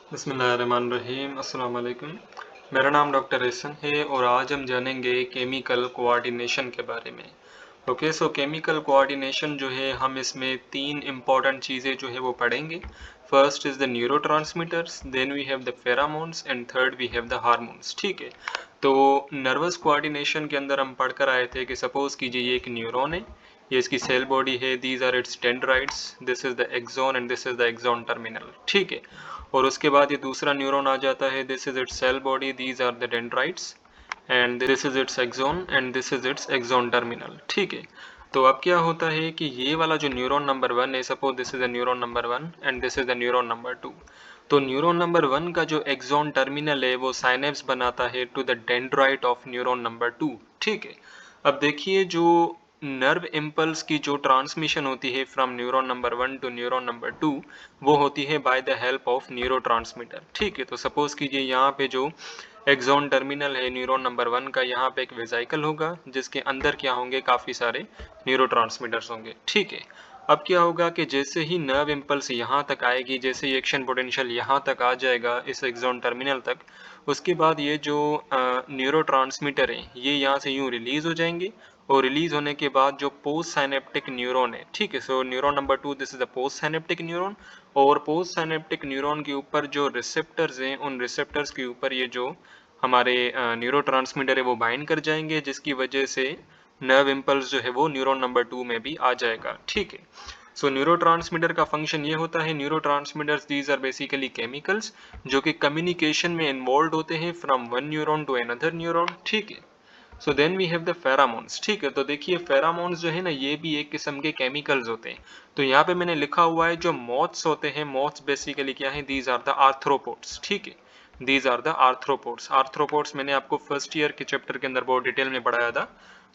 बिस्मिल्लाहिर्रहमानिर्रहीम। अस्सलाम वालेकुम। मेरा नाम डॉक्टर एहसन है और आज हम जानेंगे केमिकल कोऑर्डिनेशन के बारे में। ओके, सो केमिकल कोऑर्डिनेशन जो है हम इसमें तीन इम्पॉर्टेंट चीज़ें जो है वो पढ़ेंगे। First is the neurotransmitters, then we have the pheromones and third we have the hormones. ठीक है, तो नर्वस कोऑर्डिनेशन के अंदर हम पढ़ कर आए थे कि सपोज़ कीजिए ये एक न्यूरॉन है, ये इसकी सेल बॉडी है, these are its dendrites, this is the axon and this is the axon terminal. ठीक है, और उसके बाद ये दूसरा न्यूरॉन आ जाता है, this is its cell body, these are the dendrites and this is its axon and this is its axon terminal. ठीक है, तो अब क्या होता है कि ये वाला जो न्यूरॉन नंबर वन है, suppose this is the neuron number one and this is the neuron number two. तो न्यूरॉन नंबर वन का जो एक्सॉन टर्मिनल है वो साइनेप्स बनाता है to the dendrite of neuron number two. ठीक है, अब देखिए जो नर्व इम्पल्स की जो ट्रांसमिशन होती है from neuron number one two neuron number to, वो होती है bye the help of neurotransmitter. ठीक है, तो सपोज कीजिए यहाँ पे जो एक्सॉन टर्मिनल है न्यूरॉन नंबर वन का, यहाँ पे एक वेसिकल होगा जिसके अंदर क्या होंगे, काफ़ी सारे न्यूरोट्रांसमीटर्स होंगे। ठीक है, अब क्या होगा कि जैसे ही नर्व इम्पल्स यहाँ तक आएगी, जैसे ही एक्शन पोटेंशियल यहाँ तक आ जाएगा इस एक्सॉन टर्मिनल तक, उसके बाद ये जो न्यूरोट्रांसमीटर है ये यहाँ से यूँ रिलीज हो जाएंगे और रिलीज होने के बाद जो पोस्ट साइनेप्टिक न्यूरॉन है, ठीक है, so neuron number two this is the post synaptic neuron, और पोस्ट साइनेप्टिक न्यूरॉन के ऊपर जो रिसेप्टर्स हैं उन रिसेप्टर्स के ऊपर ये जो हमारे न्यूरोट्रांसमीटर है वो बाइंड कर जाएंगे, जिसकी वजह से नर्व इम्पल्स जो है वो न्यूरॉन नंबर टू में भी आ जाएगा। ठीक है, सो न्यूरोट्रांसमीटर का फंक्शन ये होता है, neurotransmitters these are basically chemicals जो कि कम्युनिकेशन में इन्वॉल्व होते हैं from one neuron to another neuron. ठीक है, so then we have the pheromones. ठीक है, तो देखिए फेरामोन्स जो है ना ये भी एक किस्म के केमिकल्स होते हैं। तो यहाँ पे मैंने लिखा हुआ है जो मॉथ्स होते हैं, मॉथ्स बेसिकली क्या है, दीज आर द आर्थ्रोपोड्स। ठीक है, these are the arthropods. Arthropods मैंने आपको फर्स्ट ईयर के चैप्टर के अंदर बहुत डिटेल में पढ़ाया था।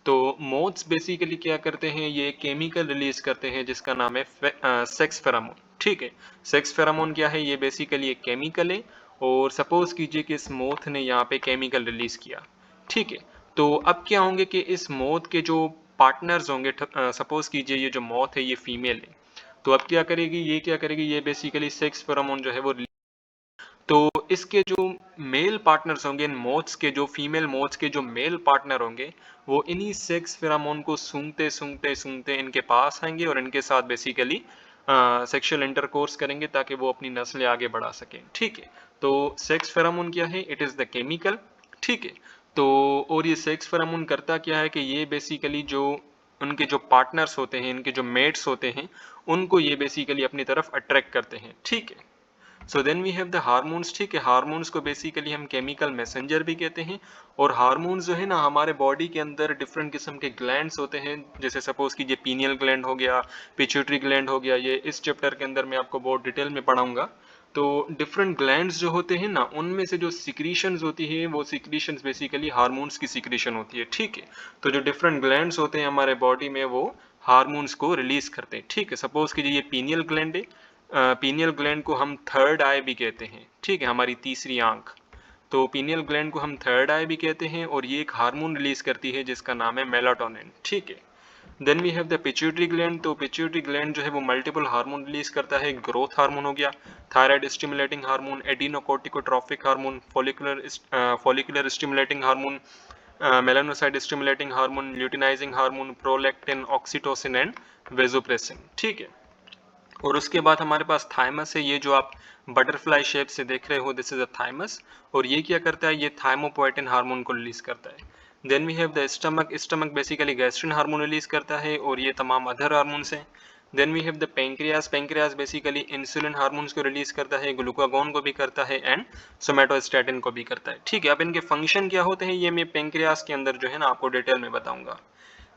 तो मोथ्स बेसिकली क्या करते हैं, ये केमिकल रिलीज करते हैं जिसका नाम है सेक्स फेरामोन। ठीक है, सेक्स फेरामोन क्या है, ये बेसिकली एक केमिकल है, और सपोज कीजिए कि इस मोथ ने यहाँ पे केमिकल रिलीज किया। ठीक है, तो अब क्या होंगे कि इस मोथ के जो पार्टनर्स होंगे, सपोज कीजिए ये जो मोथ है ये फीमेल है, तो अब क्या करेगी, ये क्या करेगी, ये बेसिकली सेक्स फेरोमोन जो है वो, तो इसके जो मेल पार्टनर्स होंगे, इन मोथ्स के जो फीमेल मोथ्स के जो मेल पार्टनर होंगे, वो इन्हीं सेक्स फेरामोन को सूंघते सूंघते सूंघते इनके पास आएंगे और इनके साथ बेसिकली सेक्सुअल इंटरकोर्स करेंगे ताकि वो अपनी नस्लें आगे बढ़ा सकें। ठीक है, तो सेक्स फेरामोन क्या है, इट इज़ द केमिकल। ठीक है, तो और ये सेक्स फेरामोन करता क्या है कि ये बेसिकली जो उनके जो पार्टनर्स होते हैं, इनके जो मेट्स होते हैं, उनको ये बेसिकली अपनी तरफ अट्रैक्ट करते हैं। ठीक है, so then we have the hormones. ठीक है, हार्मोन्स को बेसिकली हम केमिकल मैसेंजर भी कहते हैं, और हार्मोन्स जो है ना हमारे बॉडी के अंदर डिफरेंट किस्म के ग्लैंड्स होते हैं, जैसे सपोज कीजिए पीनियल ग्लैंड हो गया, पिट्यूटरी ग्लैंड हो गया, ये इस चैप्टर के अंदर मैं आपको बहुत डिटेल में पढ़ाऊंगा। तो डिफरेंट ग्लैंड्स जो होते हैं ना, उनमें से जो सिक्रीशंस होती है वो सिक्रीशंस बेसिकली हार्मोन्स की सिक्रीशन होती है। ठीक है, तो जो डिफरेंट ग्लैंड्स होते हैं हमारे बॉडी में वो हार्मोन्स को रिलीज करते हैं। ठीक है, सपोज कीजिए ये पीनियल ग्लैंड है, पीनियल ग्लैंड को हम थर्ड आई भी कहते हैं। ठीक है, हमारी तीसरी आंख, तो पीनियल ग्लैंड को हम थर्ड आई भी कहते हैं, और ये एक हार्मोन रिलीज करती है जिसका नाम है मेलाटोनिन। ठीक है, then we have the pituitary gland. तो पिट्यूटरी ग्लैंड जो है वो मल्टीपल हार्मोन रिलीज करता है, ग्रोथ हार्मोन हो गया, thyroid stimulating hormone, adrenocorticotrophic hormone, follicular stimulating hormone, melanocyte stimulating hormone, luteinising hormone, prolactin, oxytocin and vasopressin. ठीक है, और उसके बाद हमारे पास थाइमस है, ये जो आप बटरफ्लाई शेप से देख रहे हो, दिस इज अ थाइमस, और ये क्या करता है, ये थाइमोपोएटिन हार्मोन को रिलीज करता है। Then we have the stomach. Stomach basically gastrin hormone release करता है, और ये तमाम अदर हार्मोन्स हैं। Then we have the pancreas. Pancreas basically insulin hormones को रिलीज करता है, ग्लूकागोन को भी करता है, एंड सोमेटोस्टैटिन को भी करता है। ठीक है, अब इनके फंक्शन क्या होते हैं ये मैं पेंक्रियास के अंदर जो है ना आपको डिटेल में बताऊंगा।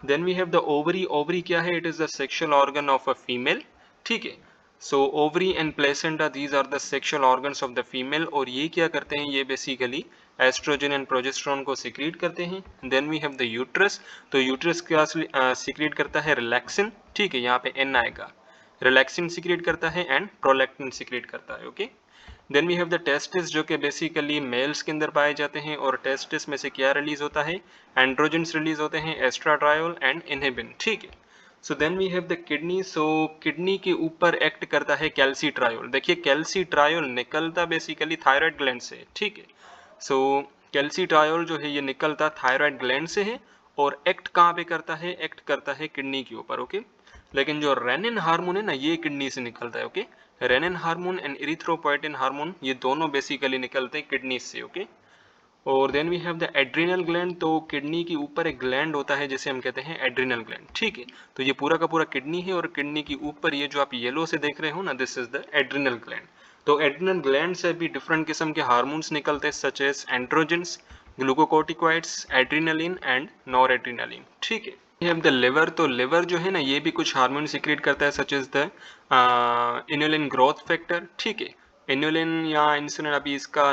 Then we have the ovary. Ovary क्या है, it is the sexual organ of a female. ठीक है, so ovary and placenta these are the sexual organs of the female, और ये क्या करते हैं, ये बेसिकली एस्ट्रोजन एंड प्रोजेस्टेरोन को सिक्रीट करते हैं। Then we have the uterus. तो यूट्रस क्या सिक्रीट करता है, रिलैक्सिन। ठीक है, यहाँ पे एन आएगा, रिलैक्सिन सिक्रीट करता है एंड प्रोलैक्टिन सिक्रीट करता है। Okay, then we have the testis जो कि बेसिकली मेल्स के अंदर पाए जाते हैं, और टेस्टिस में से क्या रिलीज होता है, एंड्रोजन्स रिलीज होते हैं, एस्ट्राडायोल एंड इनहिबिन। ठीक है, so then we have the kidney. So kidney के ऊपर एक्ट करता है कैल्सिट्रायोल। देखिए कैल्सिट्रायोल निकलता बेसिकली थायराइड ग्लैंड से, ठीक है। सो कैल्सिट्रायोल जो है ये निकलता थायराइड ग्लैंड से है और एक्ट कहाँ पे करता है, एक्ट करता है किडनी के ऊपर, ओके। लेकिन जो रेनिन हार्मोन है ना ये किडनी से निकलता है, okay. Renin hormone and erythropoietin hormone ये दोनों बेसिकली निकलते हैं किडनी से, ओके। और then we have the adrenal gland. तो किडनी के ऊपर एक ग्लैंड होता है जिसे हम कहते हैं एड्रिनल ग्लैंड, ठीक है। तो ये पूरा का पूरा किडनी है और किडनी के ऊपर ये जो आप येलो से देख रहे हो ना, this is the adrenal gland. तो एड्रिनल ग्लैंड से भी डिफरेंट किस्म के हार्मोन्स निकलते हैं such as androgens, glucocorticoids, adrenaline and noradrenaline, ठीक है। We have the liver। तो लिवर जो है ना ये भी कुछ हार्मोन सिक्रेट करता है such as the insulin growth factor, ठीक है। इन्युलिन या इंसुलिन, अभी इसका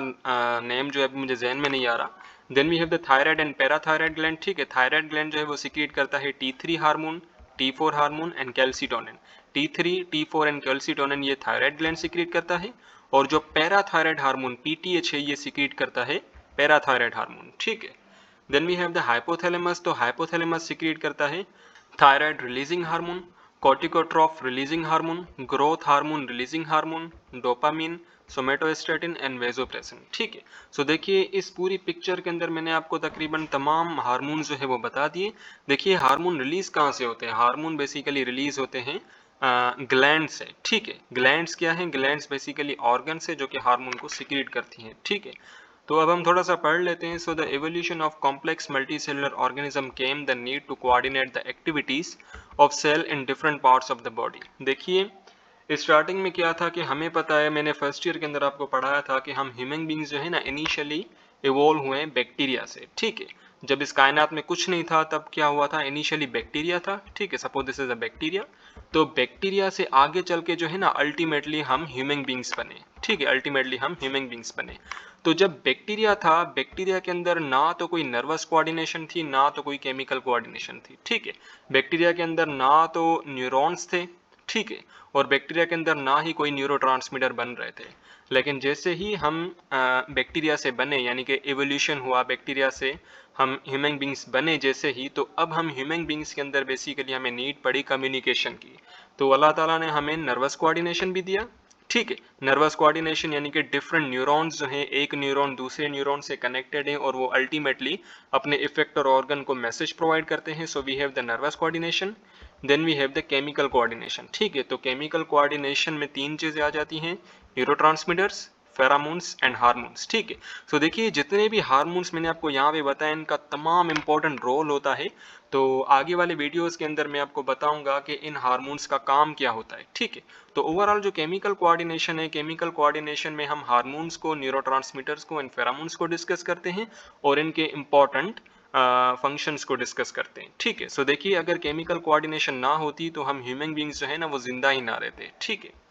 नेम जो है अभी मुझे जहन में नहीं आ रहा। Then we have the thyroid and parathyroid gland, ठीक है। थायराइड ग्लैंड जो है वो सिक्रेट करता है T3 hormone, T4 hormone and calcitonin. T3, T4 and calcitonin ये थायराइड ग्लैंड सिक्रेट करता है और जो पैराथायराइड हार्मोन PTH है ये सिक्रेट करता है पैराथायराइड हार्मोन, ठीक है। Then we have the hypothalamus. तो हाइपोथैलेमस सिक्रेट करता है thyroid releasing hormone, corticotroph releasing hormone, growth hormone releasing hormone, dopamine, somatostatin and vasopressin, ठीक है। सो देखिए इस पूरी पिक्चर के अंदर मैंने आपको तकरीबन तमाम हार्मोन जो है वो बता दिए। देखिए हार्मोन रिलीज कहाँ से होते हैं, हार्मोन बेसिकली रिलीज होते हैं ग्लैंड से, ठीक है। ग्लैंड्स क्या हैं, ग्लैंड्स बेसिकली ऑर्गन से जो कि हार्मोन को सिक्रेट करती हैं, ठीक है। तो अब हम थोड़ा सा पढ़ लेते हैं। So the evolution of complex multicellular organism came the need to coordinate the activities of cell in different parts of the body. देखिए स्टार्टिंग में क्या था कि हमें पता है, मैंने फर्स्ट ईयर के अंदर आपको पढ़ाया था कि हम ह्यूमन बींग्स जो है ना इनिशियली इवोल्व हुए हैं बैक्टीरिया से, ठीक है। जब इस कायनात में कुछ नहीं था तब क्या हुआ था, इनिशियली बैक्टीरिया था, ठीक है। Suppose this is a bacteria. तो बैक्टीरिया से आगे चल के जो है ना अल्टीमेटली हम ह्यूमन बींग्स बने, ठीक है। अल्टीमेटली हम ह्यूमन बींग्स बने। तो जब बैक्टीरिया था, बैक्टीरिया के अंदर ना तो कोई नर्वस कोऑर्डिनेशन थी ना तो कोई केमिकल कोऑर्डिनेशन थी, ठीक है। बैक्टीरिया के अंदर ना तो न्यूरॉन्स थे, ठीक है। और बैक्टीरिया के अंदर ना ही कोई न्यूरोट्रांसमीटर बन रहे थे। लेकिन जैसे ही हम बैक्टीरिया से बने, यानी कि एवोल्यूशन हुआ बैक्टीरिया से हम ह्यूमन बींग्स बने जैसे ही, तो अब हम ह्यूमन बींग्स के अंदर बेसिकली हमें नीड पड़ी कम्युनिकेशन की। तो अल्लाह ताला ने हमें नर्वस कोऑर्डिनेशन भी दिया, ठीक है। नर्वस कोऑर्डिनेशन यानी कि डिफरेंट न्यूरॉन्स जो हैं, एक न्यूरॉन दूसरे न्यूरॉन से कनेक्टेड है और वो अल्टीमेटली अपने इफेक्टर ऑर्गन को मैसेज प्रोवाइड करते हैं। So we have the nervous coordination, then we have the chemical coordination, ठीक है। तो केमिकल कोऑर्डिनेशन में तीन चीजें आ जाती हैं, न्यूरोट्रांसमीटर्स, फेरामोन्स एंड हार्मोन्स, ठीक है। सो देखिए जितने भी हार्मोन्स मैंने आपको यहाँ पे बताया इनका तमाम इंपॉर्टेंट रोल होता है। तो आगे वाले वीडियोस के अंदर मैं आपको बताऊंगा कि इन हार्मोन्स का काम क्या होता है, ठीक है। तो ओवरऑल जो केमिकल कोऑर्डिनेशन है, केमिकल कोऑर्डिनेशन में हम हार्मोन्स को, न्यूरोट्रांसमीटर्स को एंड फेरामोन्स को डिस्कस करते हैं और इनके इंपॉर्टेंट फंक्शंस को डिस्कस करते हैं, ठीक है। सो देखिए अगर केमिकल कोऑर्डिनेशन ना होती तो हम ह्यूमन बींग्स जो है ना वो जिंदा ही ना रहते, ठीक है।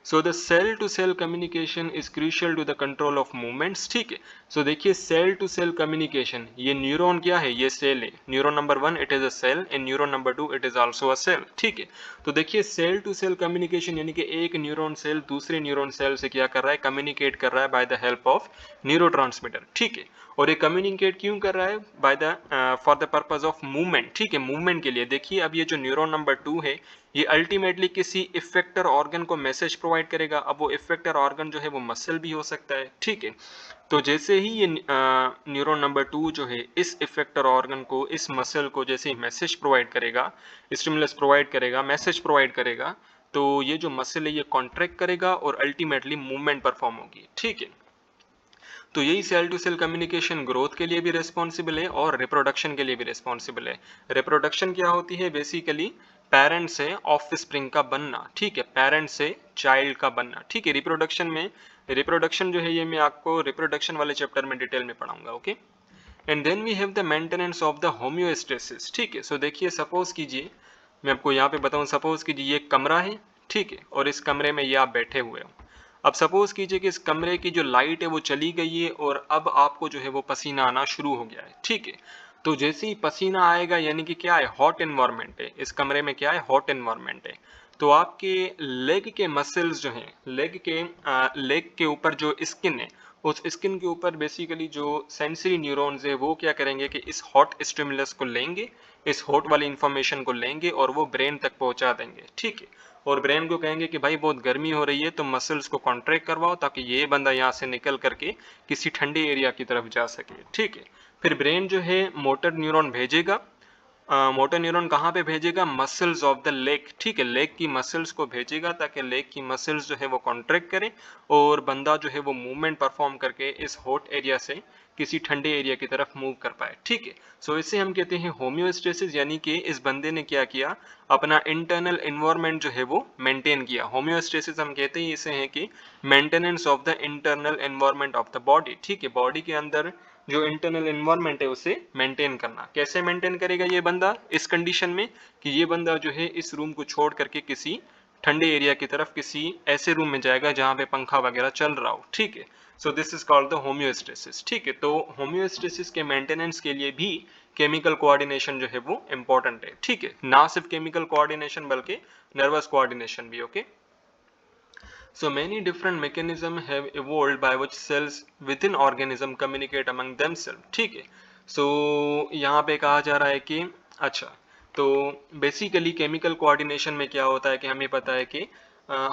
So the cell to cell communication is crucial to the control of movements, ठीक है। सो देखिए सेल टू सेल कम्युनिकेशन, ये न्यूरॉन क्या है, ये सेल है। Neuron number 1 it is a cell and neuron number 2 it is also a cell, ठीक है। तो देखिए सेल टू सेल कम्युनिकेशन यानी कि एक न्यूरॉन सेल दूसरे न्यूरॉन सेल से क्या कर रहा है, कम्युनिकेट कर रहा है bye the help of neurotransmitter, ठीक है। और ये कम्युनिकेट क्यों कर रहा है, by the for the purpose of movement, ठीक है, मूवमेंट के लिए। देखिए अब ये जो न्यूरॉन नंबर 2 है ये अल्टीमेटली किसी इफेक्टर ऑर्गन को मैसेज प्रोवाइड करेगा। अब वो इफेक्टर ऑर्गन जो है वो मसल भी हो सकता है, ठीक है। तो जैसे ही ये न्यूरॉन नंबर 2 जो है इस इफेक्टर ऑर्गन को, इस मसल को जैसे ही मैसेज प्रोवाइड करेगा, स्टिमुलस प्रोवाइड करेगा, मैसेज प्रोवाइड करेगा, तो ये जो मसल है ये कॉन्ट्रैक्ट करेगा और अल्टीमेटली मूवमेंट परफॉर्म होगी, ठीक है। तो यही cell to cell communication growth के लिए भी रिस्पॉन्सिबल है और रिप्रोडक्शन के लिए भी रिस्पॉन्सिबल है। रिप्रोडक्शन क्या होती है, बेसिकली पेरेंट से ऑफस्प्रिंग का बनना, ठीक है, पेरेंट से चाइल्ड का बनना, ठीक है। रिप्रोडक्शन में, रिप्रोडक्शन जो है ये मैं आपको रिप्रोडक्शन वाले चैप्टर में डिटेल में पढ़ाऊंगा, okay. And then we have the maintenance of the homeostasis, ठीक है। सो देखिए सपोज कीजिए, मैं आपको यहाँ पे बताऊँ, सपोज कीजिए ये कमरा है, ठीक है, और इस कमरे में ये आप बैठे हुए हो। अब सपोज कीजिए कि इस कमरे की जो लाइट है वो चली गई है और अब आपको जो है वो पसीना आना शुरू हो गया है, ठीक है। तो जैसे ही पसीना आएगा यानी कि क्या है, हॉट एनवायरनमेंट है इस कमरे में, क्या है, हॉट एनवायरनमेंट है। तो आपके लेग के मसल्स जो हैं, लेग के ऊपर जो स्किन है उस स्किन के ऊपर बेसिकली जो सेंसरी न्यूरॉन्स है वो क्या करेंगे कि इस हॉट स्टिमुलस को लेंगे, इस हॉट वाली इंफॉर्मेशन को लेंगे और वो ब्रेन तक पहुंचा देंगे, ठीक है। और ब्रेन को कहेंगे कि भाई बहुत गर्मी हो रही है तो मसल्स को कॉन्ट्रैक्ट करवाओ ताकि ये बंदा यहाँ से निकल करके किसी ठंडे एरिया की तरफ जा सके, ठीक है। फिर ब्रेन जो है मोटर न्यूरॉन भेजेगा, मोटर न्यूरॉन कहाँ पे भेजेगा, मसल्स ऑफ द लेग, ठीक है, लेग की मसल्स को भेजेगा ताकि लेग की मसल्स जो है वो कॉन्ट्रैक्ट करे और बंदा जो है वो मूवमेंट परफॉर्म करके इस हॉट एरिया से किसी ठंडे एरिया की तरफ मूव कर पाए, ठीक है। सो इसे हम कहते हैं होम्योस्टेसिस, यानी कि इस बंदे ने क्या किया, अपना इंटरनल एनवायरनमेंट जो है वो मेंटेन किया। होम्योस्टेसिस हम कहते हैं इसे है कि maintenance of the internal environment of the body, ठीक है, बॉडी के अंदर जो इंटरनल एनवायरनमेंट है उसे मेंटेन करना। कैसे मेंटेन करेगा ये बंदा इस कंडीशन में कि ये बंदा जो है इस रूम को छोड़ करके किसी ठंडे एरिया की तरफ किसी ऐसे रूम में जाएगा जहां पे पंखा वगैरह चल रहा हो, ठीक है। So this is called the homeostasis, ठीक है। तो होम्योस्टेसिस के मेंटेनेंस के लिए भी केमिकल कोऑर्डिनेशन जो है वो इंपॉर्टेंट है, ठीक है, ना सिर्फ केमिकल कोऑर्डिनेशन बल्कि नर्वस कोऑर्डिनेशन भी, okay. So many different mechanisms have evolved by which cells within organism communicate among themselves, ठीक है। So यहाँ पे कहा जा रहा है कि अच्छा, तो बेसिकली केमिकल कोऑर्डिनेशन में क्या होता है कि हमें पता है कि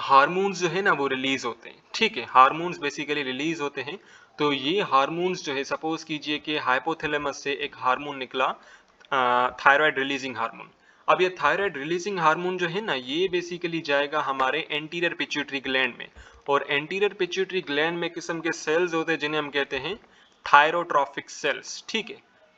हार्मोन्स जो है ना वो रिलीज होते हैं, ठीक है, हार्मोन्स बेसिकली रिलीज होते हैं। तो ये हार्मोन्स जो है सपोज कीजिए कि हाइपोथैलेमस से एक हार्मोन निकला, थायराइड रिलीजिंग हार्मोन। अब ये थायराइड रिलीजिंग हार्मोन जो है ना ये बेसिकली जाएगा हमारे एंटीरियर पिट्यूटरी ग्लैंड में, और एंटीरियर पिट्यूटरी ग्लैंड में किस्म के सेल्स होते हैं जिन्हें हम कहते हैं थायरोट्रॉफिक सेल्स, ठीक है,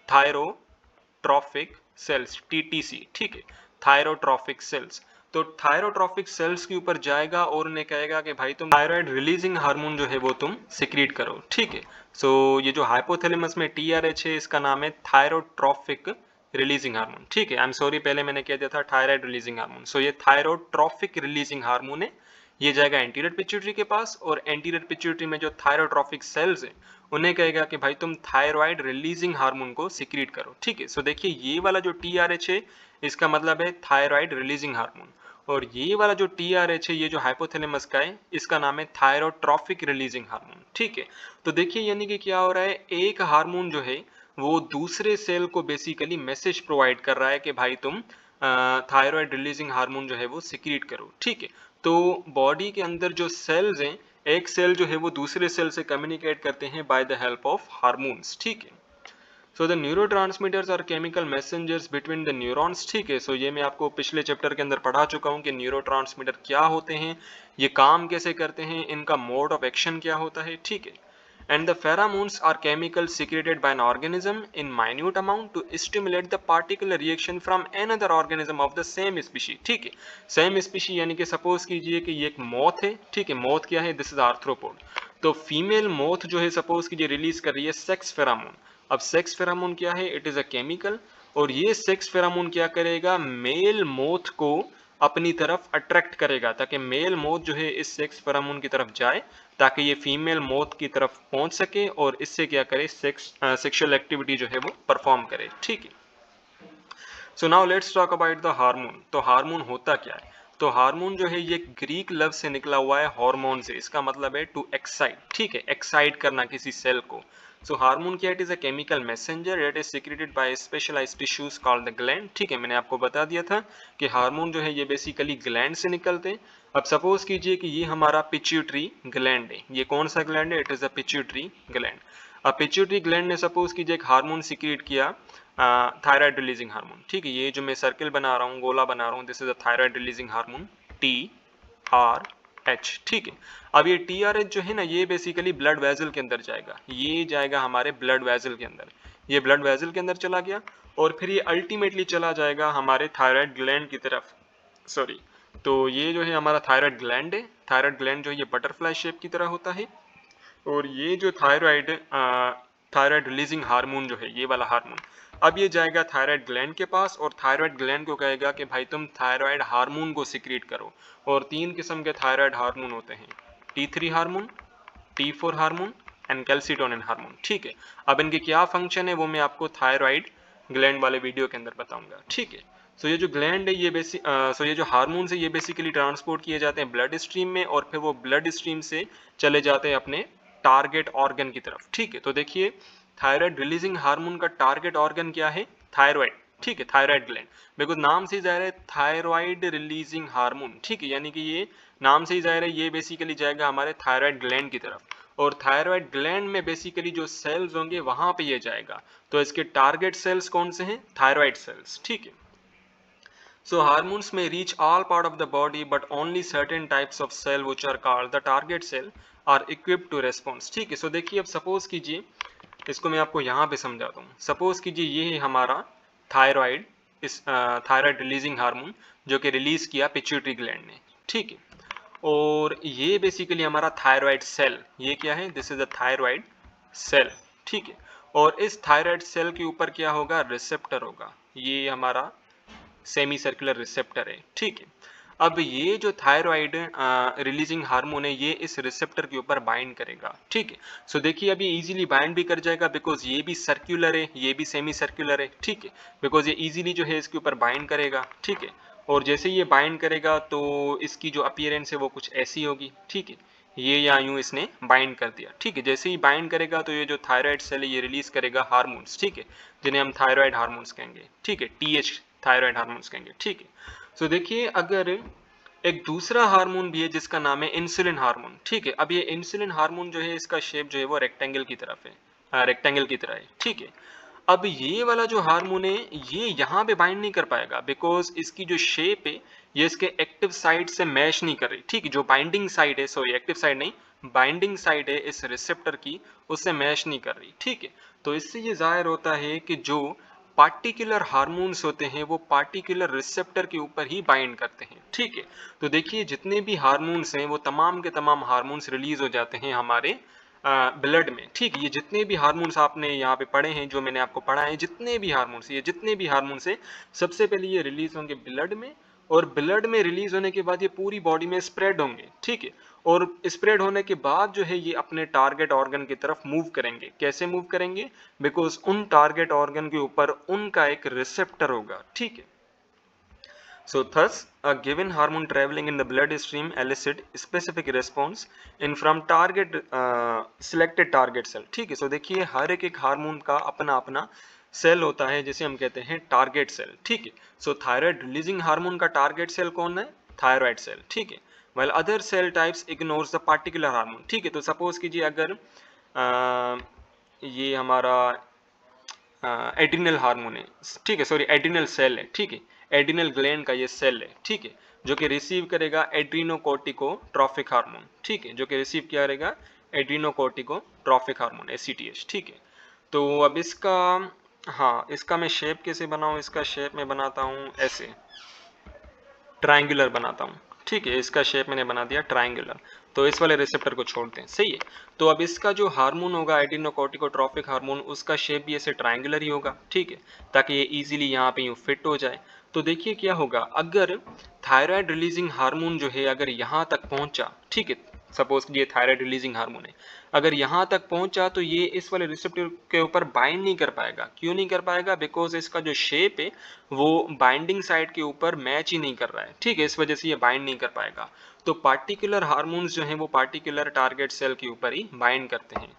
थायरोट्रॉफिक सेल्स, टीटीसी, ठीक है, थायरोट्रॉफिक सेल्स। तो थायरोट्रॉफिक सेल्स के ऊपर जाएगा और उन्हें कहेगा कि भाई तुम थायराइड रिलीजिंग हार्मोन जो है वो तुम सिक्रीट करो, ठीक है। सो ये जो हाइपोथैलेमस में टीआरएच है इसका नाम है थायरोट्रॉफिक रिलीजिंग हार्मोन, ठीक है। आई एम सॉरी पहले मैंने कह दिया था थायराइड रिलीजिंग हार्मोन। सो ये थायरोट्रॉफिक रिलीजिंग हार्मोन है, ये जाएगा एंटीरियर पिट्यूटरी के पास और एंटीरियर पिट्यूटरी में जो थायरोट्रॉफिक सेल्स हैं उन्हें कहेगा कि भाई तुम थायराइड रिलीजिंग हार्मोन को सिक्रीट करो, ठीक है। सो देखिए ये वाला जो टीआरएच है इसका मतलब है थायराइड रिलीजिंग हार्मोन, और ये वाला जो टीआरएच है ये जो हाइपोथैलेमस का है इसका नाम है थायरोट्रॉफिक रिलीजिंग हार्मोन, ठीक है। तो देखिए यानी कि क्या हो रहा है, एक हार्मोन जो है वो दूसरे सेल को बेसिकली मैसेज प्रोवाइड कर रहा है कि भाई तुम थायराइड रिलीजिंग हार्मोन जो है वो सिक्रीट करो, ठीक है। तो बॉडी के अंदर जो सेल्स हैं, एक सेल जो है वो दूसरे सेल से कम्युनिकेट करते हैं by the help of hormones, ठीक है। So the neurotransmitters are chemical messengers between the neurons, ठीक है। सो ये मैं आपको पिछले चैप्टर के अंदर पढ़ा चुका हूँ कि न्यूरोट्रांसमीटर क्या होते हैं, ये काम कैसे करते हैं, इनका मोड ऑफ एक्शन क्या होता है, ठीक है। And the pheromones are chemicals secreted by an organism in minute amount to stimulate the particular reaction from another organism of the same species, ठीक है। सेम स्पीशी यानी कि सपोज कीजिए कि ये एक मॉथ है, ठीक है, मॉथ क्या है, दिस इज आर्थ्रोपोड। तो फीमेल मॉथ जो है सपोज कीजिए रिलीज कर रही है सेक्स फेरामोन। अब सेक्स फेरामोन क्या है, इट इज अ केमिकल, और ये सेक्स फेरामोन क्या करेगा, मेल मोथ को अपनी तरफ अट्रैक्ट करेगा ताकि मेल मोथ जो है इस सेक्स फेरामोन की तरफ जाए ताकि ये फीमेल मोथ की तरफ पहुंच सके और इससे क्या करे, सेक्सुअल एक्टिविटी जो है वो परफॉर्म करे, ठीक है। So now let's talk about the hormone. तो हार्मोन होता क्या है, तो हार्मोन जो है ये ग्रीक लफ्ज से निकला हुआ है हार्मोन से, इसका मतलब है टू एक्साइट, ठीक है, एक्साइट करना किसी सेल को। सो हार्मोन क्या, it is a chemical messenger that is secreted by specialised tissues called the gland, ठीक है। मैंने आपको बता दिया था कि हार्मोन जो है ये बेसिकली ग्लैंड से निकलते हैं। अब सपोज कीजिए कि ये हमारा पिट्यूटरी ग्लैंड है, ये कौन सा ग्लैंड है, it is a pituitary gland. अब पिट्यूटरी ग्लैंड ने सपोज कीजिए एक हार्मोन सिक्रेट किया, थायराइड रिलीजिंग हार्मोन, ठीक है। ये जो मैं सर्कल बना रहा हूँ, गोला बना रहा हूँ, this is a thyroid releasing hormone, TRH, ठीक है। अब ये TRH जो है ना ये बेसिकली ब्लड वेजल के अंदर जाएगा, ये जाएगा हमारे ब्लड वेजल के अंदर, ये ब्लड वेजल के अंदर चला गया और फिर ये अल्टीमेटली चला जाएगा हमारे थायराइड ग्लैंड की तरफ, सॉरी। तो ये जो है हमारा थायराइड ग्लैंड है, थायराइड ग्लैंड जो है ये बटरफ्लाई शेप की तरह होता है, और ये जो थायराइड रिलीजिंग हार्मोन जो है ये वाला हार्मोन, अब ये जाएगा थायराइड ग्लैंड के पास और थायराइड ग्लैंड को कहेगा कि भाई तुम थायराइड हार्मोन को सिक्रीट करो। और तीन किस्म के थायराइड हार्मोन होते हैं, T3 hormone, T4 hormone and calcitonin hormone, ठीक है। अब इनके क्या फंक्शन है वो मैं आपको थायराइड ग्लैंड वाले वीडियो के अंदर बताऊंगा, ठीक है। सो ये जो ग्लैंड है ये जो हार्मोन है ये बेसिकली ट्रांसपोर्ट किए जाते हैं ब्लड स्ट्रीम में और फिर वो ब्लड स्ट्रीम से चले जाते हैं अपने टारगेट ऑर्गन की तरफ। ठीक है, तो देखिए थायराइड रिलीजिंग हार्मोन का टारगेट ऑर्गन क्या है? थायराइड। ठीक है, थायराइड ग्लैंड, बिकॉज नाम से ही जाहिर है थायराइड रिलीजिंग हार्मोन। ठीक है, यानी कि ये नाम से ही जाहिर है ये बेसिकली जाएगा हमारे थायराइड ग्लैंड की तरफ, और थायराइड ग्लैंड में बेसिकली जो सेल्स होंगे वहां पे ये जाएगा। तो इसके टारगेट सेल्स कौन से हैं? Thyroid cells. ठीक है, so hormones may reach all part of the body, but only certain types of cell which are called the target cell are equipped to response। ठीक है, so देखिए अब सपोज कीजिए, इसको मैं आपको यहाँ पे समझाता हूँ। सपोज कीजिए ये है हमारा थायराइड, इस थायराइड रिलीजिंग हार्मोन जो कि रिलीज किया पिट्यूटरी ग्लैंड ने। ठीक है, और ये बेसिकली हमारा थायराइड सेल, ये क्या है? This is a thyroid cell. ठीक है, और इस थायराइड सेल के ऊपर क्या होगा? रिसेप्टर होगा, ये हमारा सेमी सर्कुलर रिसेप्टर है। ठीक है, अब ये जो थायराइड रिलीजिंग हार्मोन है ये इस रिसेप्टर के ऊपर बाइंड करेगा। ठीक है, सो देखिए अभी इजीली बाइंड भी कर जाएगा, बिकॉज ये भी सर्कुलर है, ये भी सेमी सर्कुलर है। ठीक है, बिकॉज ये इजीली जो है इसके ऊपर बाइंड करेगा। ठीक है, और जैसे ये बाइंड करेगा तो इसकी जो अपीयरेंस है वो कुछ ऐसी होगी। ठीक है, ये या यूं इसने बाइंड कर दिया। ठीक है, जैसे ही बाइंड करेगा तो ये जो थायराइड सेल है ये रिलीज करेगा हार्मोन्स। ठीक है, जिन्हें हम थायराइड हार्मोन्स कहेंगे। ठीक है, टीएच थायराइड हार्मोन्स कहेंगे। ठीक है, सो देखिए अगर एक दूसरा हार्मोन भी है जिसका नाम है इंसुलिन हार्मोन। ठीक है, अब ये इंसुलिन हार्मोन जो है इसका शेप जो है वो रेक्टेंगल की तरफ है, रेक्टेंगल की तरह है। ठीक है, अब ये वाला जो हार्मोन है ये यहाँ पे बाइंड नहीं कर पाएगा, बिकॉज इसकी जो शेप है ये इसके एक्टिव साइड से मैच नहीं कर रही। ठीक है, जो बाइंडिंग साइड है, सॉरी एक्टिव साइड नहीं, बाइंडिंग साइड है इस रिसेप्टर की, उससे मैच नहीं कर रही। ठीक है, तो इससे ये जाहिर होता है कि जो पार्टिकुलर हार्मोन्स होते हैं वो पार्टिकुलर रिसेप्टर के ऊपर ही बाइंड करते हैं। ठीक है, तो देखिए जितने भी हार्मोन्स हैं वो तमाम के तमाम हार्मोन्स रिलीज हो जाते हैं हमारे ब्लड में। ठीक है, ये जितने भी हार्मोन्स आपने यहाँ पे पढ़े हैं, जो मैंने आपको पढ़ा है, जितने भी हार्मोन्स, ये जितने भी हार्मोन्स हैं सबसे पहले ये रिलीज होंगे ब्लड में, और ब्लड में रिलीज होने के बाद ये पूरी बॉडी में स्प्रेड होंगे। ठीक है, और स्प्रेड होने के बाद जो है ये अपने टारगेट ऑर्गन की तरफ मूव करेंगे। कैसे मूव करेंगे? बिकॉज उन टारगेट ऑर्गन के ऊपर उनका एक रिसेप्टर होगा। ठीक है, so thus a given hormone traveling in the blood stream elicit specific response in from target selected target cell। ठीक है, so देखिए हर एक हार्मोन का अपना अपना सेल होता है जिसे हम कहते हैं टारगेट सेल। ठीक है, सो थायराइड रिलीजिंग हार्मोन का टारगेट सेल कौन है? Thyroid cell. ठीक है, while other cell types ignores the particular hormone। ठीक है, तो सपोज कीजिए अगर ये हमारा एड्रिनल हार्मोन है। ठीक है, सॉरी एड्रिनल सेल है। ठीक है, एड्रिनल ग्लैंड का ये सेल है। ठीक है, जो कि रिसीव करेगा एड्रीनोकोर्टिकोट्रॉफिक हार्मोन। ठीक है, जो कि रिसीव किया करेगा एड्रीनोकोर्टिकोट्रॉफिक हार्मोन एसीटीएच। ठीक है, तो अब इसका, हाँ इसका मैं शेप कैसे बनाऊं? इसका शेप मैं बनाता हूं ऐसे, ट्रायंगुलर बनाता हूं। ठीक है, इसका शेप मैंने बना दिया ट्रायंगुलर, तो इस वाले रिसेप्टर को छोड़ते हैं। सही है, तो अब इसका जो हार्मोन होगा एड्रीनोकोर्टिकोट्रॉफिक हार्मोन, उसका शेप भी ऐसे ट्रायंगुलर ही होगा। ठीक है, ताकि ये इजीली यहाँ पे यूँ फिट हो जाए। तो देखिए क्या होगा अगर थायराइड रिलीजिंग हार्मोन जो है अगर यहाँ तक पहुंचा। ठीक है, सपोज ये थायराइड रिलीजिंग हार्मोन है, अगर यहाँ तक पहुंचा तो ये इस वाले रिसेप्टर के ऊपर बाइंड नहीं कर पाएगा। क्यों नहीं कर पाएगा? बिकॉज इसका जो शेप है वो बाइंडिंग साइड के ऊपर मैच ही नहीं कर रहा है। ठीक है, इस वजह से ये बाइंड नहीं कर पाएगा। तो पार्टिकुलर हार्मोन्स जो हैं वो पार्टिकुलर टारगेट सेल के ऊपर ही बाइंड करते हैं।